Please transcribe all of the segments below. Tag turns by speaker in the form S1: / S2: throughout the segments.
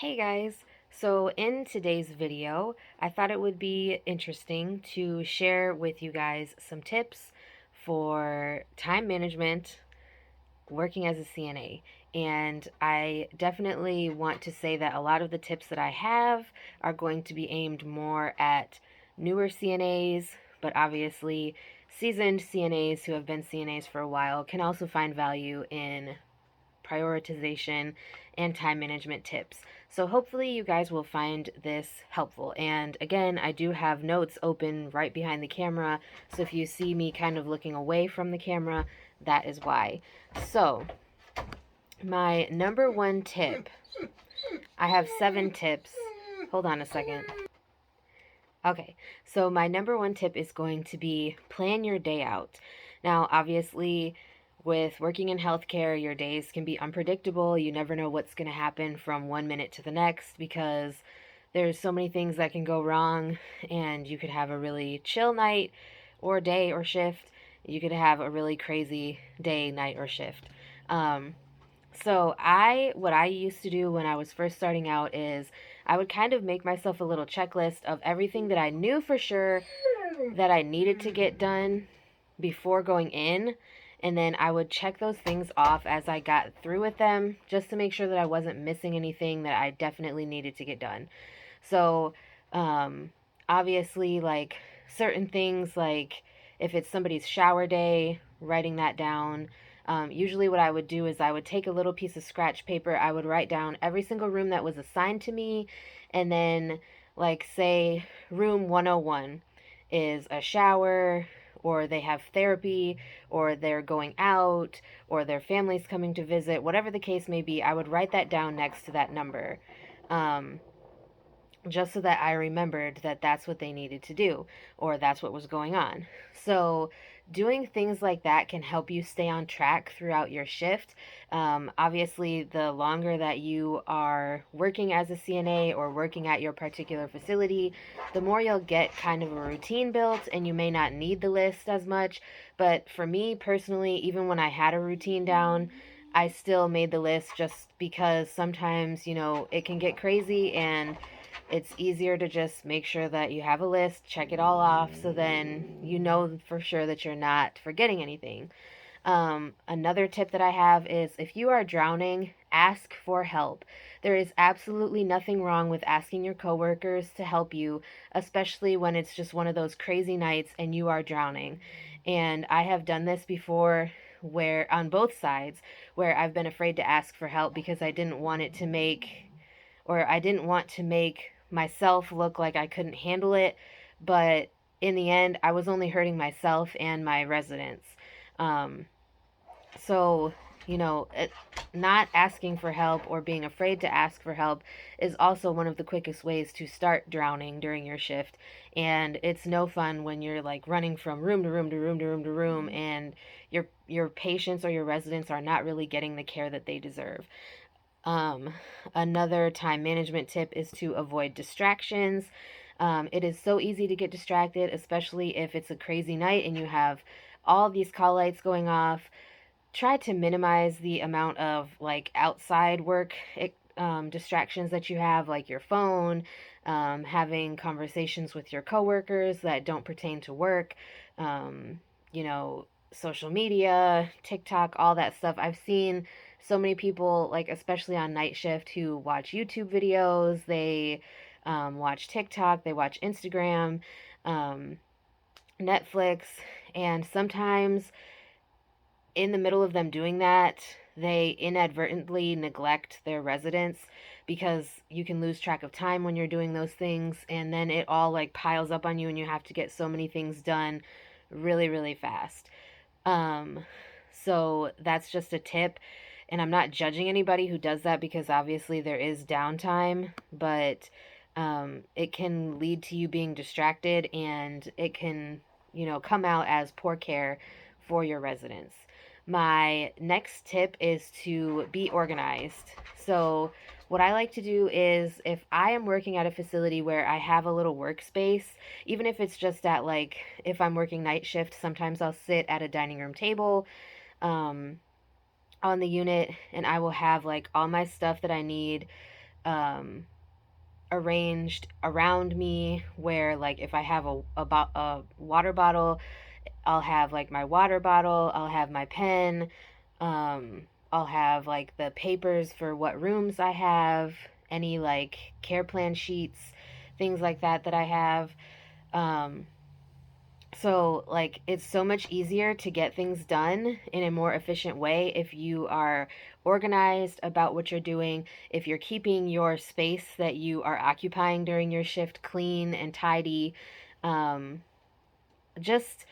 S1: Hey guys, so in today's video, I thought it would be interesting to share with you guys some tips for time management working as a CNA. And I definitely want to say that a lot of the tips that I have are going to be aimed more at newer CNAs, but obviously seasoned CNAs who have been CNAs for a while can also find value in prioritization, and time management tips. So hopefully you guys will find this helpful. And again, I do have notes open right behind the camera. So if you see me kind of looking away from the camera, that is why. So my number one tip, I have 7 tips. Hold on a second. Okay, so my number one tip is going to be plan your day out. Now, obviously, with working in healthcare, your days can be unpredictable. You never know what's going to happen from one minute to the next because there's so many things that can go wrong, and you could have a really chill night or day or shift. You could have a really crazy day, night, or shift. Um, what I used to do when I was first starting out is I would kind of make myself a little checklist of everything that I knew for sure that I needed to get done before going in. And then I would check those things off as I got through with them just to make sure that I wasn't missing anything that I definitely needed to get done. So, um, obviously, like certain things, like if it's somebody's shower day, writing that down. Usually, what I would do is I would take a little piece of scratch paper, I would write down every single room that was assigned to me, and then, like, say, room 101 is a shower, or they have therapy, or they're going out, or their family's coming to visit, whatever the case may be, I would write that down next to that number. Um, just so that I remembered that that's what they needed to do or that's what was going on. So, doing things like that can help you stay on track throughout your shift. Obviously, the longer that you are working as a CNA or working at your particular facility, the more you'll get kind of a routine built and you may not need the list as much. But for me personally, even when I had a routine down, I still made the list just because sometimes, it can get crazy and it's easier to just make sure that you have a list, check it all off, so then you know for sure that you're not forgetting anything. Another tip that I have is if you are drowning, ask for help. There is absolutely nothing wrong with asking your coworkers to help you, especially when it's just one of those crazy nights and you are drowning. And I have done this before where on both sides where I've been afraid to ask for help because I didn't want to make myself look like I couldn't handle it, but in the end, I was only hurting myself and my residents. Um, so, not asking for help or being afraid to ask for help is also one of the quickest ways to start drowning during your shift. And it's no fun when you're like running from room to room to room to room to room and your patients or your residents are not really getting the care that they deserve. Um, Another time management tip is to avoid distractions. It is so easy to get distracted, especially if it's a crazy night and you have all these call lights going off. Try to minimize the amount of like outside work distractions that you have, like your phone, having conversations with your coworkers that don't pertain to work, um, you know, social media, TikTok, all that stuff. I've seen so many people, like especially on night shift, who watch YouTube videos, they watch TikTok, they watch Instagram, um, Netflix, and sometimes in the middle of them doing that, they inadvertently neglect their residents because you can lose track of time when you're doing those things, and then it all like piles up on you, and you have to get so many things done really, really fast. Um, so that's just a tip. And I'm not judging anybody who does that because obviously there is downtime, but it can lead to you being distracted and it can, come out as poor care for your residents. My next tip is to be organized. So, what I like to do is if I am working at a facility where I have a little workspace, even if it's just at like, if I'm working night shift, sometimes I'll sit at a dining room table um, on the unit and I will have like all my stuff that I need um, arranged around me, where like if I have a water bottle, I'll have like my water bottle, I'll have my pen, I'll have like the papers for what rooms I have, any like care plan sheets, things like that that I have. Um, so, like, it's so much easier to get things done in a more efficient way if you are organized about what you're doing, if you're keeping your space that you are occupying during your shift clean and tidy. Um, just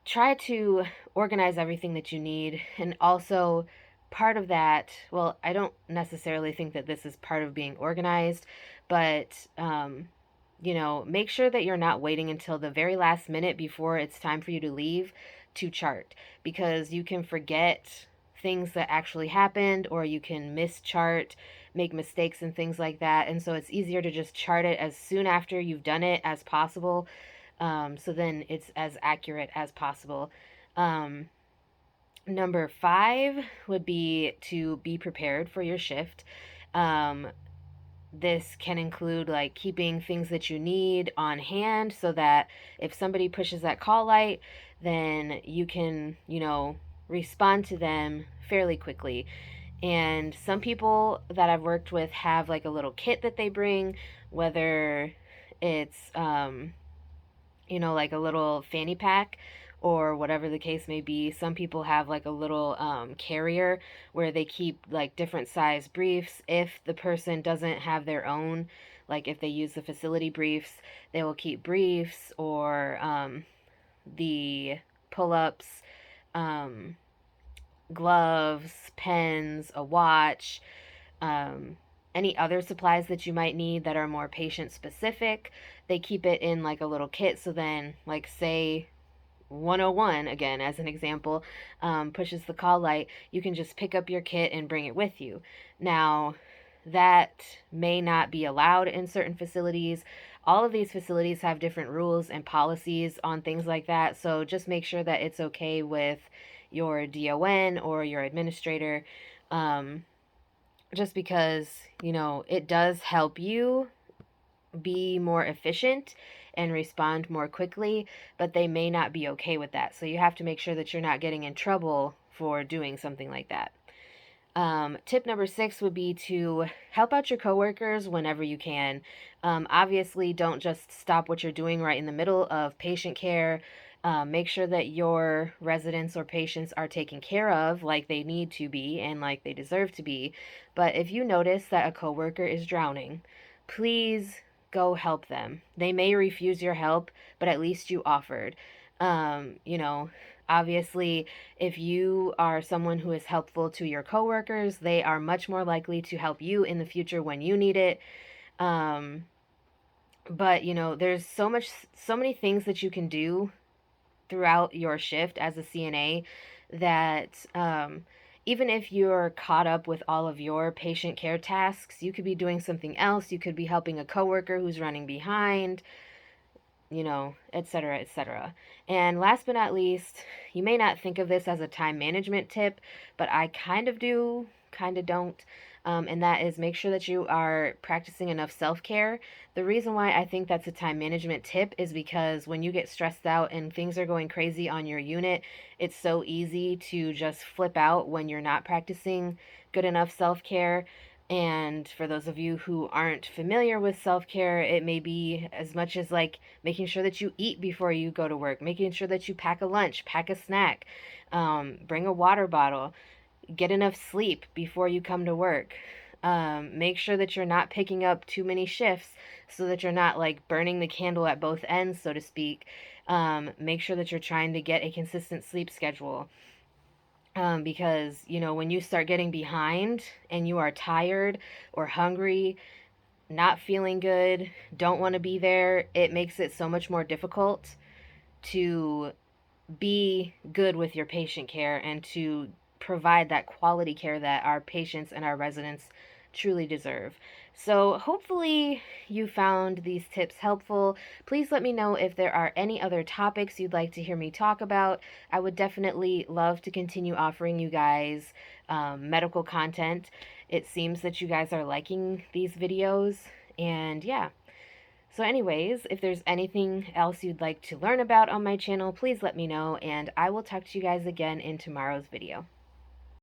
S1: try to organize everything that you need. And also, part of that, well, I don't necessarily think that this is part of being organized, but make sure that you're not waiting until the very last minute before it's time for you to leave to chart, because you can forget things that actually happened, or you can mischart, make mistakes and things like that. And so it's easier to just chart it as soon after you've done it as possible, so then it's as accurate as possible. Um, Number 5 would be to be prepared for your shift. Um, this can include like keeping things that you need on hand so that if somebody pushes that call light, then you can, respond to them fairly quickly. And some people that I've worked with have like a little kit that they bring, whether it's like a little fanny pack or whatever the case may be. Some people have like a little carrier where they keep like different size briefs. If the person doesn't have their own, like if they use the facility briefs, they will keep briefs or the pull ups, um, gloves, pens, a watch, um, any other supplies that you might need that are more patient specific. They keep it in like a little kit. So then, like, say 101, again, as an example, pushes the call light, you can just pick up your kit and bring it with you. Now, that may not be allowed in certain facilities. All of these facilities have different rules and policies on things like that. So just make sure that it's okay with your DON or your administrator. Um, just because, it does help you be more efficient and respond more quickly, but they may not be okay with that. So you have to make sure that you're not getting in trouble for doing something like that. Tip number 6 would be to help out your coworkers whenever you can. Obviously, don't just stop what you're doing right in the middle of patient care. Make sure that your residents or patients are taken care of like they need to be and like they deserve to be. But if you notice that a coworker is drowning, please go help them. They may refuse your help, but at least you offered. Um, you know, Obviously, if you are someone who is helpful to your coworkers, they are much more likely to help you in the future when you need it. Um, but there's so many things that you can do throughout your shift as a CNA that even if you're caught up with all of your patient care tasks, you could be doing something else. You could be helping a coworker who's running behind, et cetera, et cetera. And last but not least, you may not think of this as a time management tip, but I kind of do, kind of don't. And that is make sure that you are practicing enough self care. The reason why I think that's a time management tip is because when you get stressed out and things are going crazy on your unit, it's so easy to just flip out when you're not practicing good enough self care. And for those of you who aren't familiar with self care, it may be as much as like making sure that you eat before you go to work, making sure that you pack a lunch, pack a snack, bring a water bottle, get enough sleep before you come to work. Make sure that you're not picking up too many shifts so that you're not like burning the candle at both ends, so to speak. Make sure that you're trying to get a consistent sleep schedule. Because, when you start getting behind and you are tired or hungry, not feeling good, don't want to be there, it makes it so much more difficult to be good with your patient care and to provide that quality care that our patients and our residents truly deserve. So, hopefully, you found these tips helpful. Please let me know if there are any other topics you'd like to hear me talk about. I would definitely love to continue offering you guys medical content. It seems that you guys are liking these videos, and yeah. So, anyways, if there's anything else you'd like to learn about on my channel, please let me know, and I will talk to you guys again in tomorrow's video.